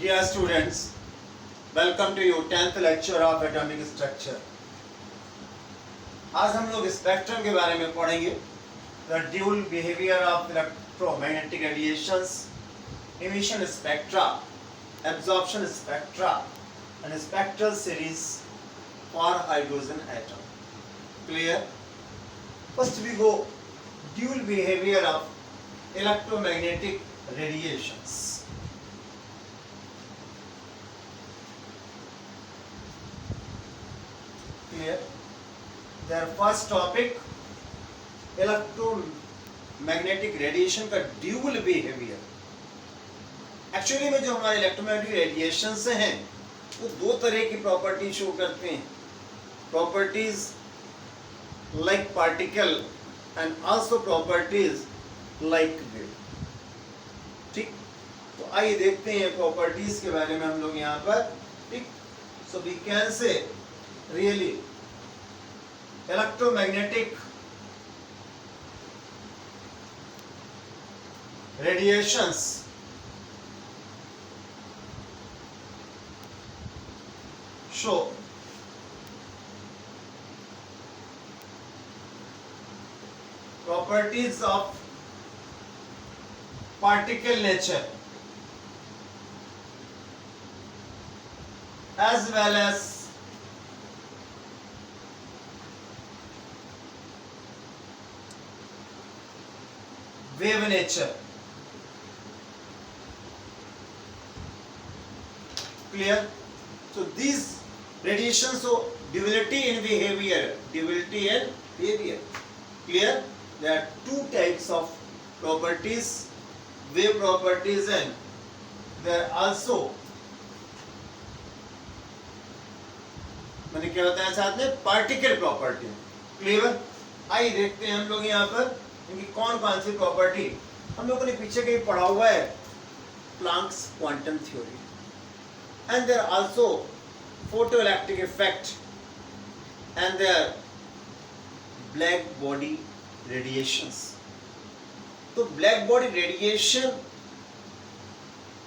Dear students, welcome to your 10th lecture of atomic structure. आज हम लोग spectrum के बारे में पढ़ेंगे. The dual behavior of electromagnetic radiations, emission spectra, absorption spectra, and spectral series for hydrogen atom. Clear? First we go dual behavior of electromagnetic radiations. Clear? Their first topic electromagnetic radiation का dual behaviour. Actually में जो हमारे electromagnetic radiation से हैं वो दो तरह की प्रॉपर्टी शो करते हैं. Properties like particle and also properties like wave. ठीक, तो आइए देखते हैं प्रॉपर्टीज के बारे में हम लोग यहाँ पर. ठीक, so we can say really electromagnetic radiations show properties of particle nature as well as wave nature. Clear? So these radiations show duality in behavior. Duality and behavior. Clear? There are two types of properties, wave properties, and there are also मैंने क्या बताया साथ में particle property. Clear? आइए देखते हैं हम लोग यहाँ पर इनकी कौन कौन सी प्रॉपर्टी. हम लोगों ने पीछे कहीं पढ़ा हुआ है Planck's quantum theory. And there also photoelectric effect and there black body radiations. तो ब्लैक बॉडी रेडिएशन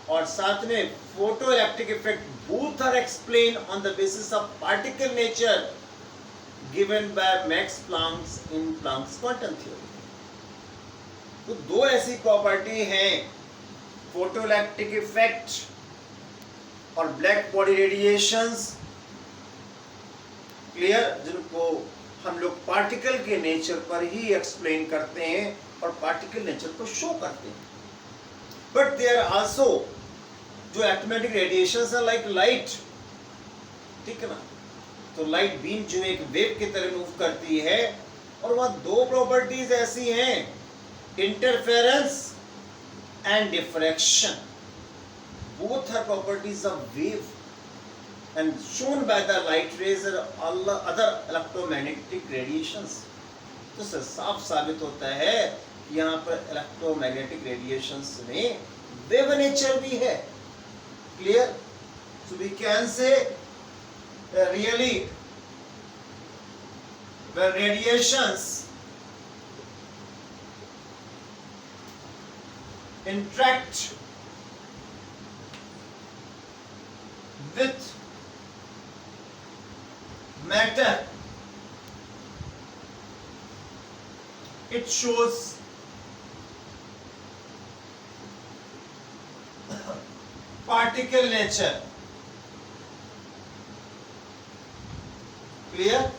और साथ में photoelectric effect both are explained on the basis of particle nature given by Max Planck in Planck's quantum theory. तो दो ऐसी property हैं photoelectric effect और black body radiations. Clear? जिनको हम लोग पार्टिकल के नेचर पर ही एक्सप्लेन करते हैं और पार्टिकल नेचर को शो करते हैं. बट देयर आल्सो जो इलेक्ट्रोमैग्नेटिक रेडिएशंस है लाइक लाइट. ठीक है ना? तो लाइट बीम जो एक वेव की तरह मूव करती है और वह दो प्रॉपर्टीज ऐसी हैं, interference and diffraction. Both are properties of wave and shown by the light rays or other electromagnetic radiations. तो इससे साफ साबित होता है यहाँ पर इलेक्ट्रोमैग्नेटिक रेडिएशंस में वेव नेचर भी है. Clear? So we can say really the radiations interact with matter. It shows particle nature. Clear?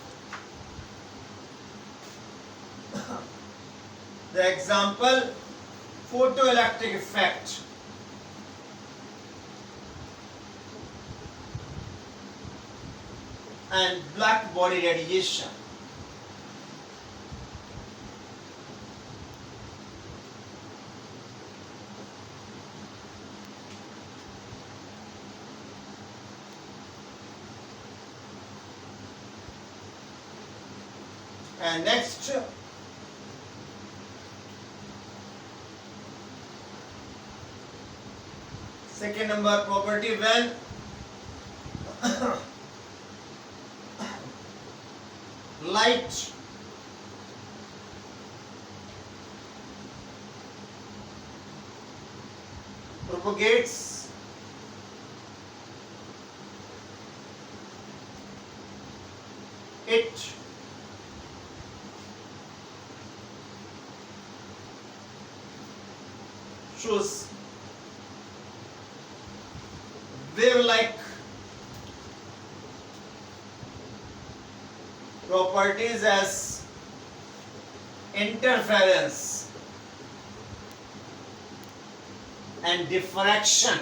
The example, photoelectric effect. And black body radiation. And next, second number property, when light propagates shows wave-like properties as interference and diffraction.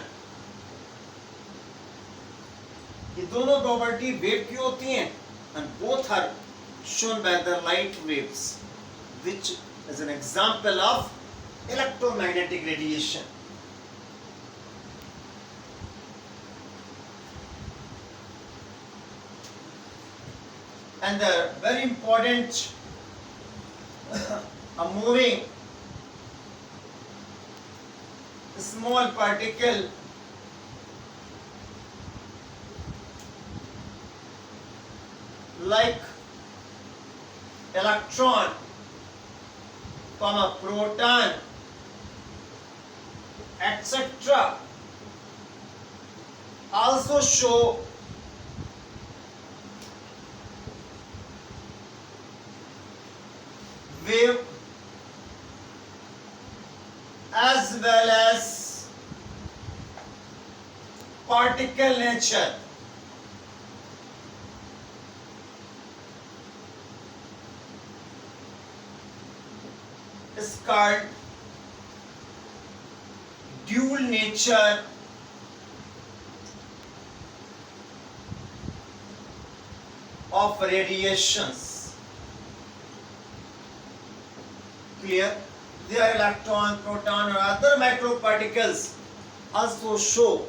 ये दोनों property wave की होती हैं, and both are shown by the light waves, which is an example of electromagnetic radiation. And the very important a moving small particle like electron, proton, etc. also show wave as well as particle nature. Is called dual nature of radiations. Clear? Their electron, proton, or other microparticles also show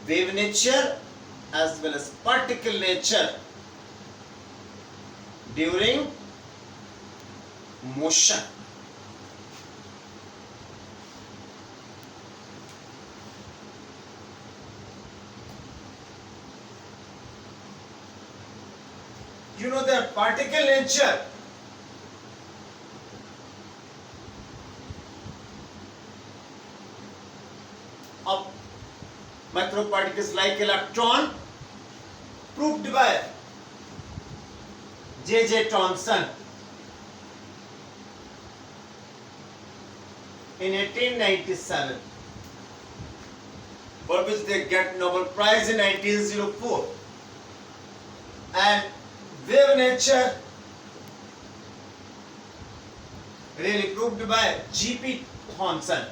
wave nature as well as particle nature during motion. You know the particle nature. Of microparticles like electron, proved by J.J. Thomson in 1897, for which they get Nobel Prize in 1904. And wave nature really proved by G.P. Thomson.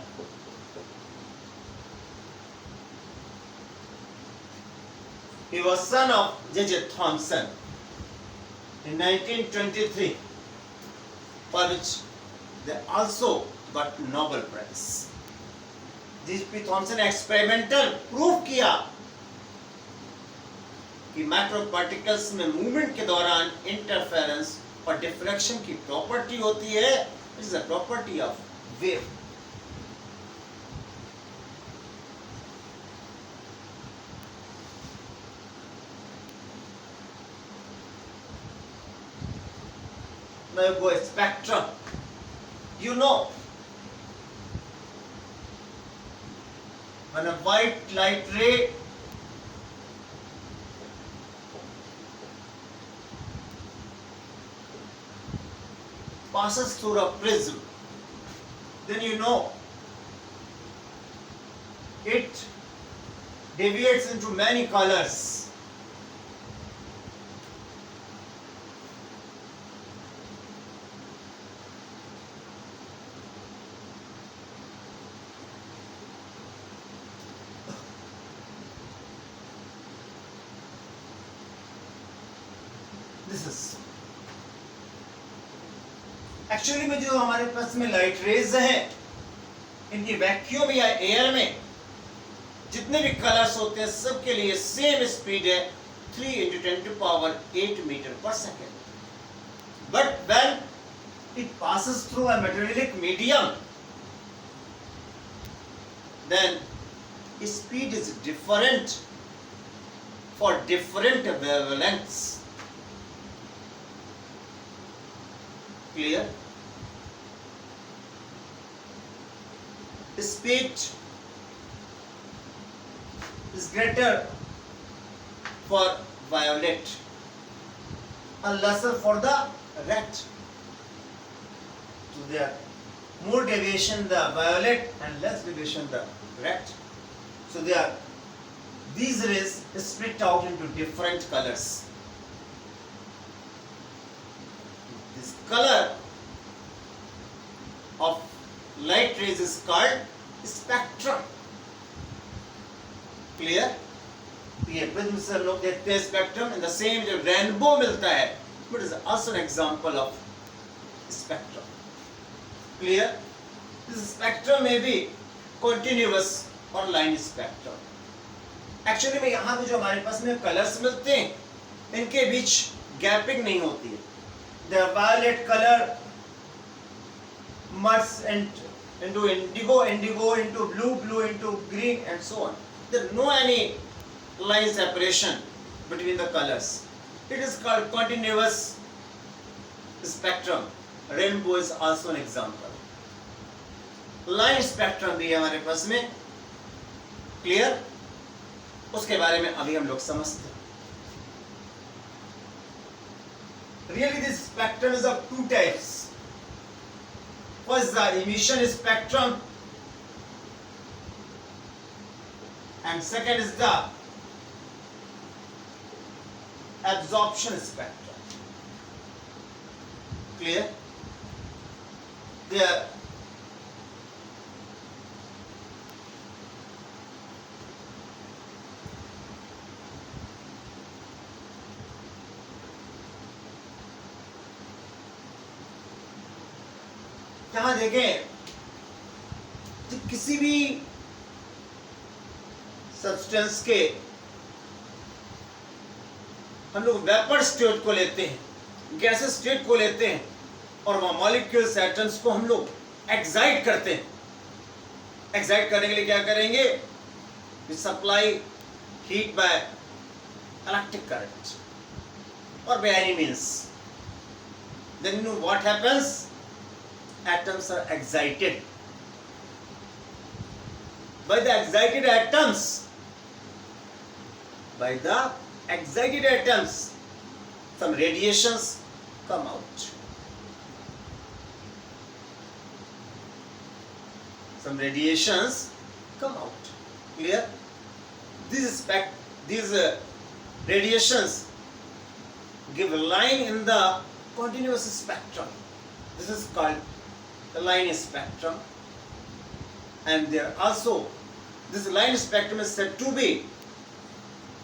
He was son of J.J. Thomson in 1923, for which they also got Nobel Prize. G.P. Thomson experimental proof किया कि micro particles में movement के दौरान interference और diffraction की property होती है. It is a property of wave. Now you go spectrum. You know, when a white light ray passes through a prism, then you know it deviates into many colors. This is actually में जो हमारे पास में light rays हैं, इनकी vacuum या air में जितने भी कलर्स होते हैं सबके लिए सेम स्पीड है 3 × 10⁸ मीटर पर second. But when it passes through a materialic medium, then speed is different for different wavelengths. Clear? Speed is greater for violet and lesser for the red. So they are more deviation the violet and less deviation the red. So these rays split out into different colors. This color of light rays is called spectrum. Clear? ये prism से हम लोग देखते हैं spectrum, in the same जो rainbow मिलता है, it is also an example of spectrum. Clear? This spectrum में भी कंटिन्यूअस और लाइन स्पेक्ट्रम. एक्चुअली में यहाँ पे जो हमारे पास में कलर्स मिलते हैं, इनके बीच गैपिंग नहीं होती है. The violet colour merge into indigo into blue into green and so on. There is no any line separation between the colors. It is called continuous spectrum. Rainbow is also an example. Line spectrum भी है हमारे पास में. Clear? उसके बारे में अभी हम लोग समझते हैं. Really this spectrum is of two types. First the emission spectrum and second is the absorption spectrum. Clear? There यहाँ देखें कि किसी भी सब्सटेंस के हम लोग वेपर स्टेट को लेते हैं, गैसेस स्टेट को लेते हैं और वह मॉलिक्यूल्स एटम्स को हम लोग एक्साइट करते हैं. एक्साइट करने के लिए क्या करेंगे? We supply heat by electric current और by any means. Then you know what happens? Atoms are excited. By the excited atoms, some radiations come out. Some radiations come out. Clear? These radiations give a line in the continuous spectrum. This is called the line spectrum, and there also this line spectrum is said to be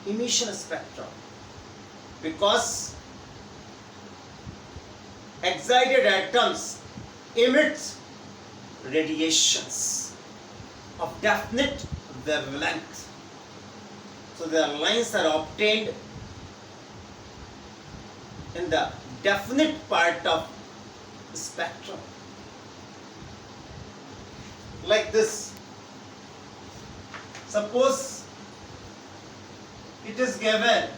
emission spectrum because excited atoms emit radiations of definite wavelength. So their lines are obtained in the definite part of spectrum. Like this. Suppose it is given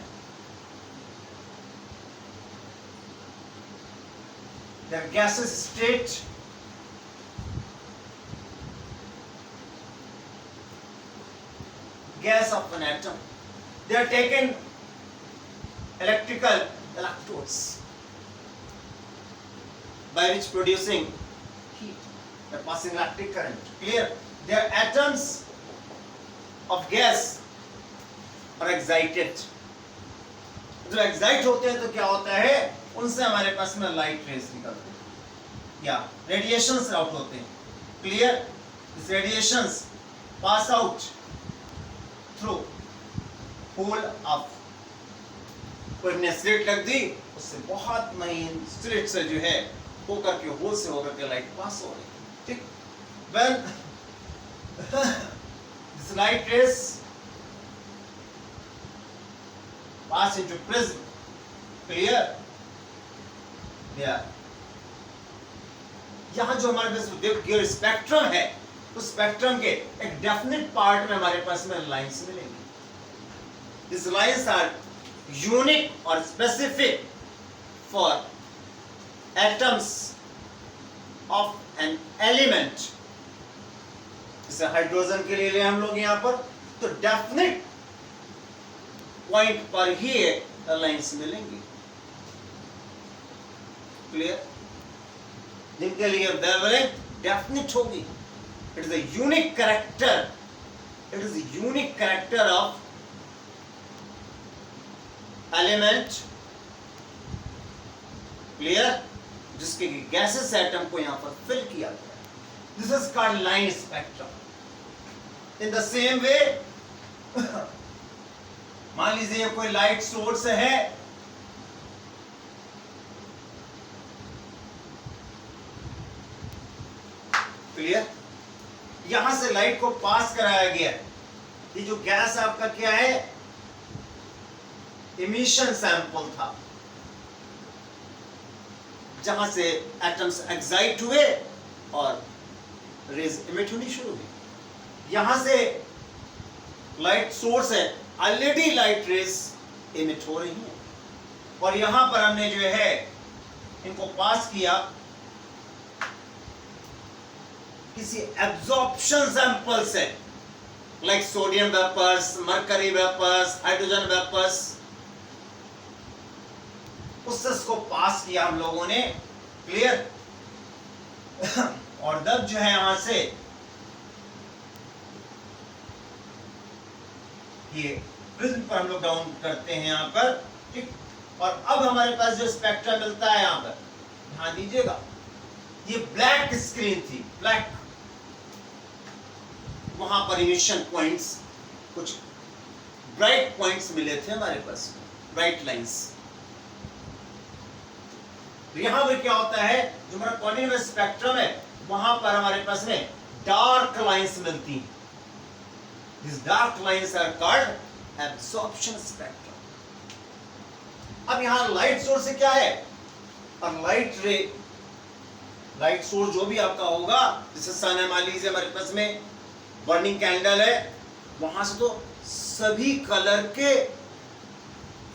the gaseous state gas of an atom. They are taken electrical electrodes by which producing heat. They are passing electric current. Clear? They are atoms of gas are excited. जो excite होते हैं तो क्या होता है? उनसे हमारे पास में लाइट रेज निकलते हैं या रेडिएशंस आउट होते हैं. Clear? This radiations pass out through hole of. कोई ने स्लिट लग दी, उससे बहुत महीन स्लिट से जो है होकर के होल से होकर के लाइट पास हो रही है. ठीक? When this light rays pass into prism. Clear? Yeah. यहाँ जो हमारे पास स्पेक्ट्रम है, उस स्पेक्ट्रम के एक डेफिनेट पार्ट में हमारे पास में लाइंस मिलेंगी. These lines are unique or specific for atoms of an element. जैसे हाइड्रोजन के लिए हम लोग यहाँ पर तो डेफिनेट पॉइंट पर ही लाइंस मिलेंगी. क्लियर? जिनके लिए वेवलेंथ डेफिनेट होगी. It is a unique character, it is a unique character of element. Clear? जिसके गैसेस एटम को यहां पर फिल किया गया. This is called line spectrum. In the same way मान लीजिए कोई लाइट सोर्स है, क्लियर? यहां से लाइट को पास कराया गया. ये जो गैस आपका क्या है? इमिशन सैंपल था, जहां से एटम्स एक्साइट हुए और रेज इमिट होनी शुरू हुई. यहां से लाइट सोर्स है, ऑलरेडी लाइट रेज इमिट हो रही है, और यहां पर हमने जो है इनको पास किया किसी एब्जॉर्प्शन सैंपल से, like sodium vapours, mercury vapours, hydrogen vapours. उससे इसको पास किया हम लोगों ने. क्लियर? और जब जो है यहां से ये प्रिज्म पर हम लोग डाउन करते हैं यहां पर, ठीक. और अब हमारे पास जो स्पेक्ट्रम मिलता है यहां पर, ध्यान दीजिएगा, ये ब्लैक स्क्रीन थी, ब्लैक. वहां पर इमिशन पॉइंट्स, कुछ ब्राइट पॉइंट्स मिले थे हमारे पास, ब्राइट लाइंस. तो यहां पर क्या होता है, जो हमारा कॉन्टिन्यूअस स्पेक्ट्रम है, वहां पर हमारे पास में डार्क लाइंस मिलती हैं. This dark lines are called absorption spectrum. अब यहां लाइट सोर्स से क्या है, और लाइट रे, लाइट सोर्स जो भी आपका होगा, जैसे सन है मान लीजिए हमारे पास में, बर्निंग कैंडल है, वहां से तो सभी कलर के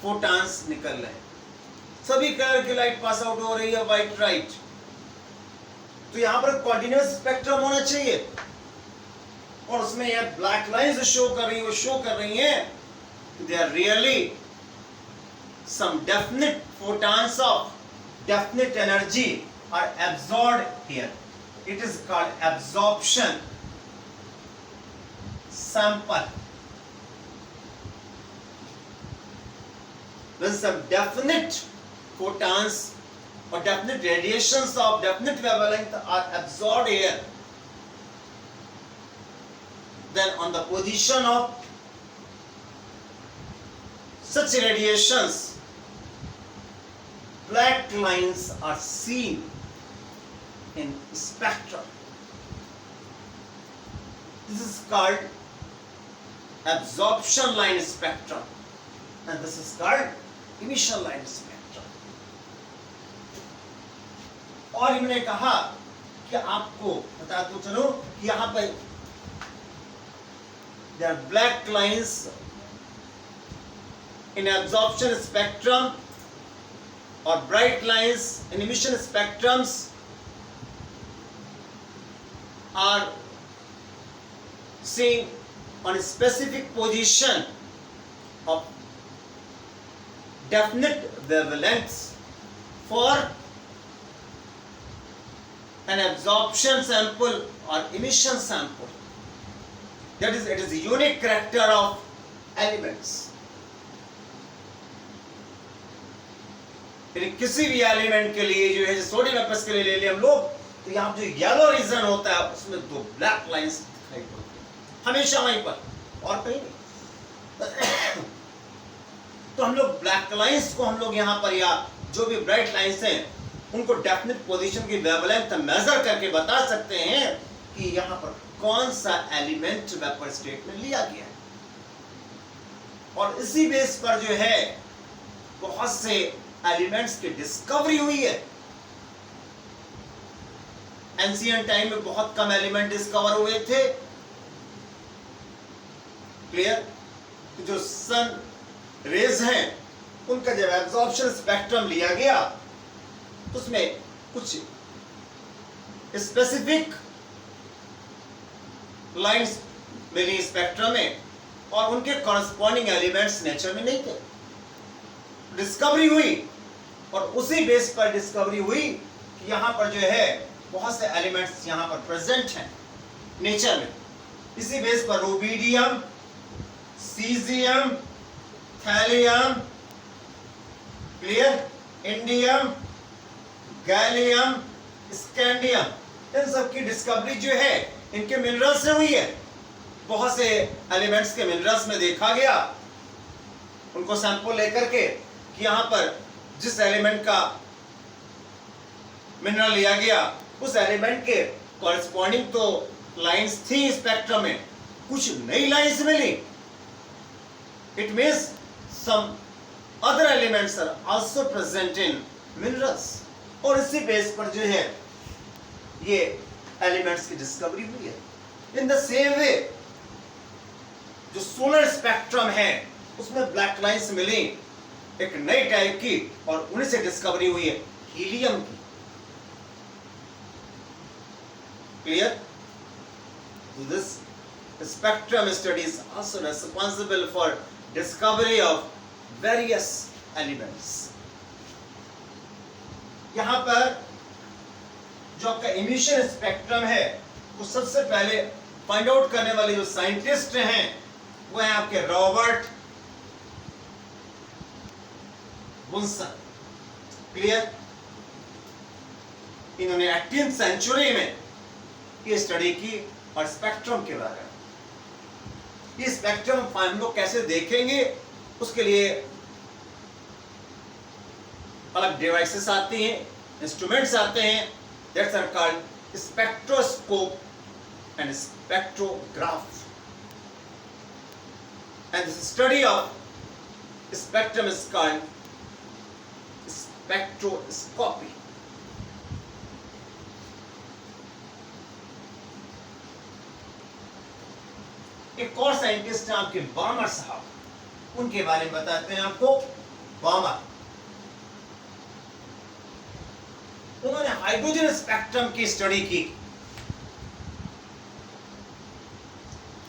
फोटॉन्स निकल रहे हैं, सभी कलर की लाइट पास आउट हो रही है, व्हाइट, राइट. तो यहां पर कॉन्टिन्यूअस स्पेक्ट्रम होना चाहिए, और उसमें यह ब्लैक लाइंस शो कर रही है, वो शो कर रही हैं they are really some definite photons of definite energy are absorbed here. It is called absorption sample. When some definite photons or definite radiations of definite wavelength are absorbed here, then on the position of such radiations, black lines are seen in spectrum. This is called absorption line spectrum, and this is called emission line spectrum. और इन्होंने कहा कि आपको बता दो चलो कि यहां पर there are black lines in absorption spectrum or bright lines in emission spectrums are seen on a specific position of definite wavelengths for an absorption sample or emission sample. That is, it is a unique character of elements. किसी भी element के लिए जो है, sodium vapours के लिए ले लिया हम लोग, तो यहाँ जो येलो रीजन होता है उसमें दो ब्लैक लाइंस दिखाई पड़ती है हमेशा वहीं पर, और कहीं नहीं. तो हम लोग ब्लैक लाइंस को हम लोग यहाँ पर, या जो भी ब्राइट लाइंस हैं, उनको डेफिनेट पोजीशन की वेवलेंथ मेजर करके बता सकते हैं कि यहाँ पर कौन सा एलिमेंट वेपर स्टेट में लिया गया है. और इसी बेस पर जो है बहुत से एलिमेंट्स की डिस्कवरी हुई है. एंशिएंट टाइम में बहुत कम एलिमेंट डिस्कवर हुए थे. क्लियर? जो सन रेज हैं उनका जब एब्जॉर्प्शन स्पेक्ट्रम लिया गया तो उसमें कुछ स्पेसिफिक लाइंस मिली स्पेक्ट्रम में, और उनके कॉरस्पॉन्डिंग एलिमेंट्स नेचर में नहीं थे. डिस्कवरी हुई, और उसी बेस पर डिस्कवरी हुई कि यहां पर जो है बहुत से एलिमेंट्स यहाँ पर प्रेजेंट हैं नेचर में। इसी बेस पर रूबीडियम, सीजियम, थैलियम, क्लियर, इंडियम, गैलियम, स्कैंडियम, इन सब की डिस्कवरी जो है इनके मिनरल्स से हुई है। बहुत से एलिमेंट्स के मिनरल्स में देखा गया, उनको सैंपल लेकर के कि यहाँ पर जिस एलिमेंट का मिनरल लिया गया उस एलिमेंट के कॉरेस्पॉन्डिंग तो लाइंस थी स्पेक्ट्रम में, कुछ नई लाइंस मिली। It means some other elements are also present in minerals, और इसी बेस पर जो है ये एलिमेंट्स की डिस्कवरी हुई है। इन द सेम वे जो सोलर स्पेक्ट्रम है उसमें ब्लैक लाइंस मिली एक नई टाइप की, और उन्हीं से डिस्कवरी हुई है हीलियम की। Clear? This spectrum study is also responsible for discovery of various elements. यहां पर जो आपका इमिशन स्पेक्ट्रम है वो सबसे पहले फाइंड आउट करने वाले जो साइंटिस्ट हैं वो हैं आपके रॉबर्ट बुन्सन। क्लियर? इन्होंने 18वीं सेंचुरी में ये स्टडी की और स्पेक्ट्रम के बारे में। ये स्पेक्ट्रम हम लोग कैसे देखेंगे उसके लिए अलग डिवाइसेस आती हैं, इंस्ट्रूमेंट्स आते हैं, that's are called spectroscope and spectrograph, and this study of spectrum is called spectroscopy. एक और साइंटिस्ट हैं आपके बामर साहब, उनके बारे में बताते हैं आपको। बामर, उन्होंने हाइड्रोजन स्पेक्ट्रम की स्टडी की।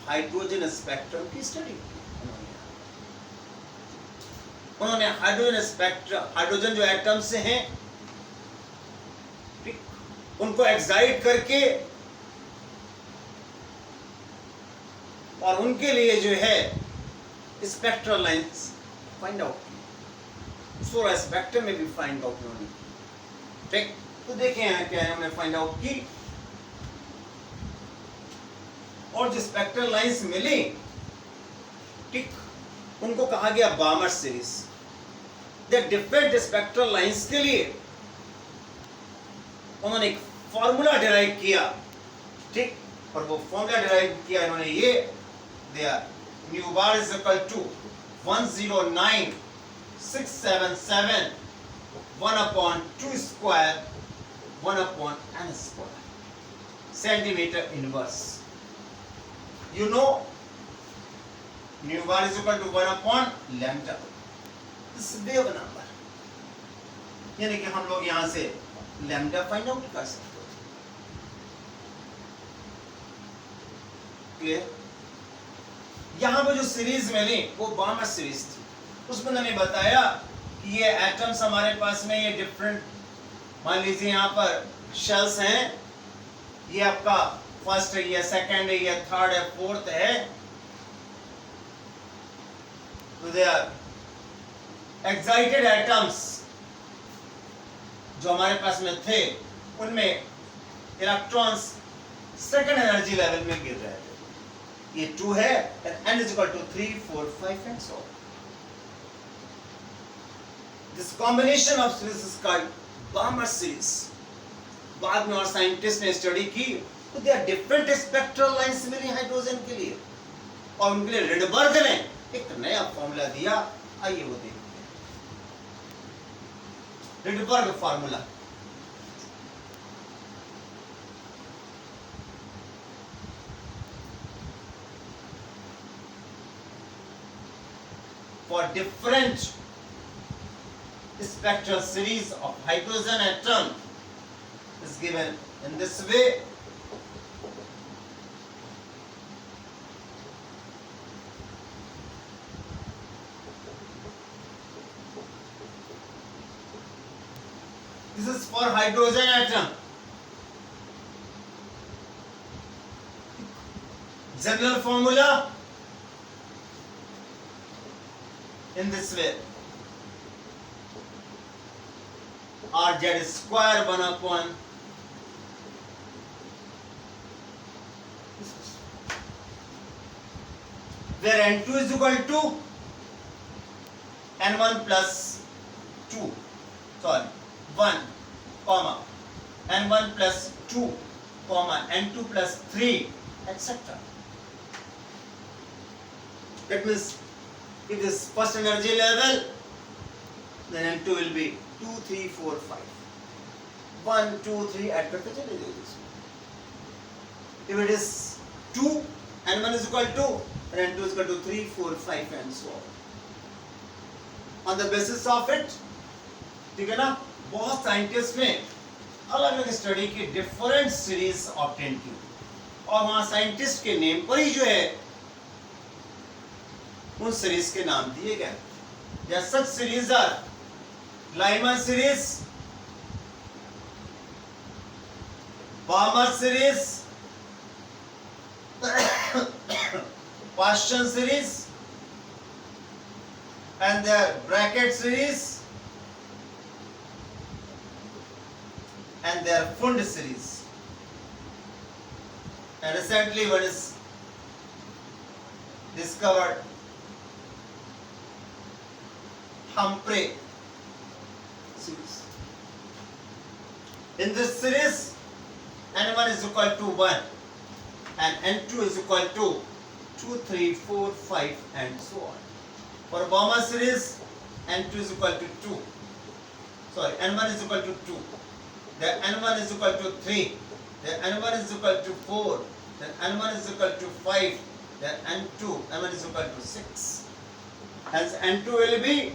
हाइड्रोजन स्पेक्ट्रम की स्टडी उन्होंने हाइड्रोजन स्पेक्ट्रम, हाइड्रोजन जो एटम्स हैं उनको एक्साइट करके और उनके लिए जो है स्पेक्ट्रल लाइंस फाइंड आउट की। सोलर स्पेक्ट्रम में भी फाइंड आउट उन्होंने, ठीक? तो देखें यहाँ क्या है, हमने फाइंड आउट की और जो स्पेक्ट्रल लाइंस मिली, ठीक, उनको कहा गया बामर सीरीज। डिफरेंट स्पेक्ट्रल लाइंस के लिए उन्होंने एक फॉर्मूला डिराइव किया, ठीक, और वो फॉर्मूला डिराइव किया इन्होंने ये दिया, mu bar is equal to 109,677 1 upon 2 square 1 upon n square centimeter inverse. You know mu bar is equal to 1 upon lambda. This is Wave number. यानी कि हम लोग यहां से lambda फाइंड आउट कर सकते हैं। क्लियर? यहां पर जो सीरीज मिली वो बामर सीरीज थी। उसमें मैंने बताया कि ये एटम्स हमारे पास में ये डिफरेंट, मान लीजिए यहाँ पर शेल्स हैं, ये आपका फर्स्ट है, ये सेकंड है, ये थर्ड है, फोर्थ है, तो दे आर एक्साइटेड एटम्स जो हमारे पास में थे, उनमें इलेक्ट्रॉन्स सेकंड एनर्जी लेवल में गिर रहे थे। ये 2 है, n is equal to 3, 4, 5 and so on. This combination of series is called Balmer series. बाद में और साइंटिस्ट ने स्टडी की तो they are different spectral lines मिली हाइड्रोजन के लिए, और उनके लिए रिडबर्ग ने एक नया फॉर्मूला दिया। आइए वो देखते हैं, Rydberg formula. For different spectral series of hydrogen atom is given in this way. This is for hydrogen atom. General formula in this way. Rz square 1 upon where n2 is equal to n1 plus 2, sorry, 1 comma n1 plus 2 comma n2 plus 3, etc. That means if this first energy level, then n2 will be 2 3 4 5 1 2 3 add करते चले जाइए. If it is 2, n1 is equal to, and n2 is equal to 3 4 5 and so on. On the basis of it, ठीक है ना, बहुत scientist ने अलग अलग स्टडी की डिफरेंट सीरीज ऑब्टेन की और वहां साइंटिस्ट के नेम पर ही जो है उन सीरीज के नाम दिए गए. There such series are Lyman series, Balmer series, Paschen series, and their bracket series, and their Fund series. And recently one is discovered, Humphrey series. In this series, n1 is equal to 1 and n2 is equal to 2 3 4 5 and so on. For Balmer series, n2 is equal to 2, sorry, n1 is equal to 2, then n1 is equal to 3, then n1 is equal to 4, then n1 is equal to 5, then n1 is equal to 6. Hence n2 will be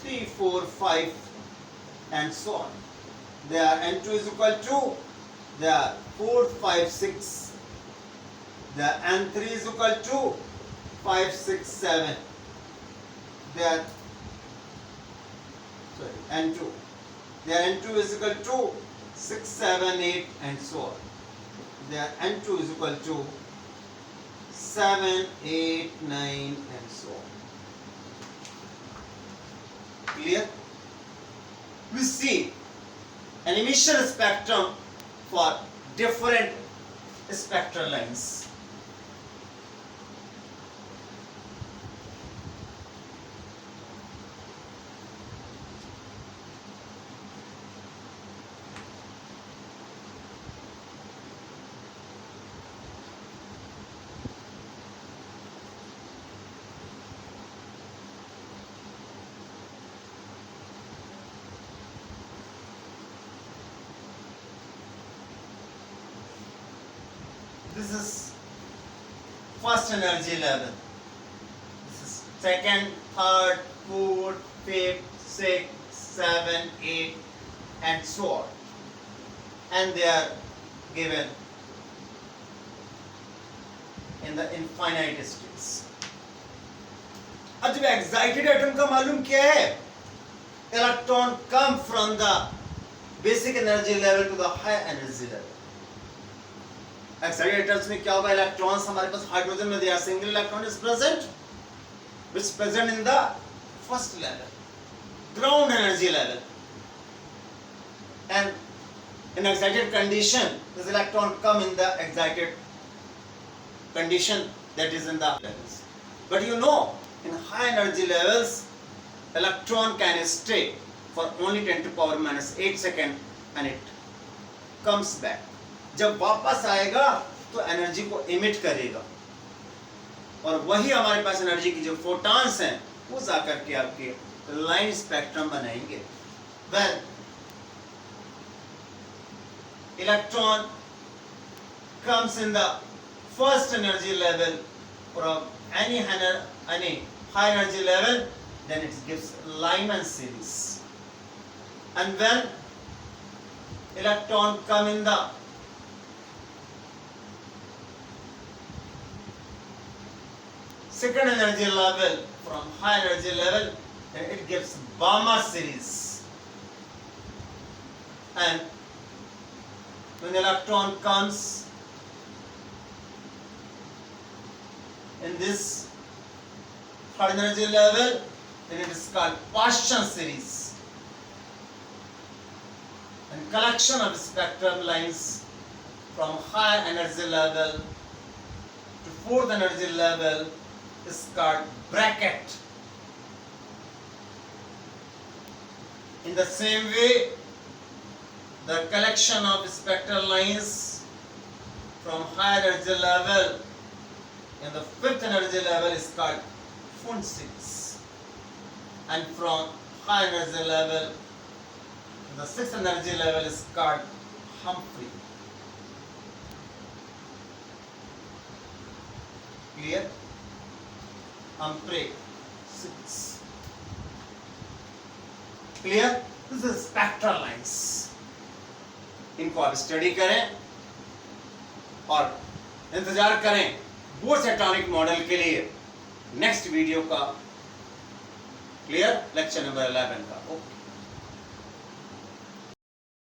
3 4 5 and so on. There n2 is equal to, there 4 5 6, there n3 is equal to 5 6 7, there n2, there n2 is equal to 6 7 8 and so on. There n2 is equal to 7 8 9 and so on. Clear? We see an emission spectrum for different spectral lines. This is first energy level. This is second, third, fourth, fifth, sixth, seven, eight, and so on. And they are given in the infinite states. अब जब excited atom का मालूम क्या है? Electron come from the basic energy level to the high energy level. Excited atoms में क्या होगा? Electrons हमारे पास हाइड्रोजन में दिया, single electron is present, which is present in the first level, ground energy level, and in excited condition, this electron come in the excited condition, that is in the levels. But you know, in high energy levels, electron can stay for only 10 to power minus 8 seconds and it comes back. जब वापस आएगा तो energy को emit करेगा और वही हमारे पास energy की जो फोटॉन्स हैं वो जाकर के आपके लाइन स्पेक्ट्रम बनाएंगे. When electron comes in the first energy level from any high energy level, then it gives Lyman series. And when electron come in the second energy level from high energy level, then it gives Balmer series. And when electron comes in this third energy level, then it is called Paschen series. And collection of spectrum lines from high energy level to fourth energy level is called bracket. In the same way, the collection of spectral lines from high energy level in the fifth energy level is called Pfund series, and from high energy level in the sixth energy level is called Humphrey. Clear? Humphrey series. Clear? This is spectral lines. इनको आप study करें और इंतजार करें Bohr's atomic model के लिए next video का। Clear? Lecture number 11 का। ओके।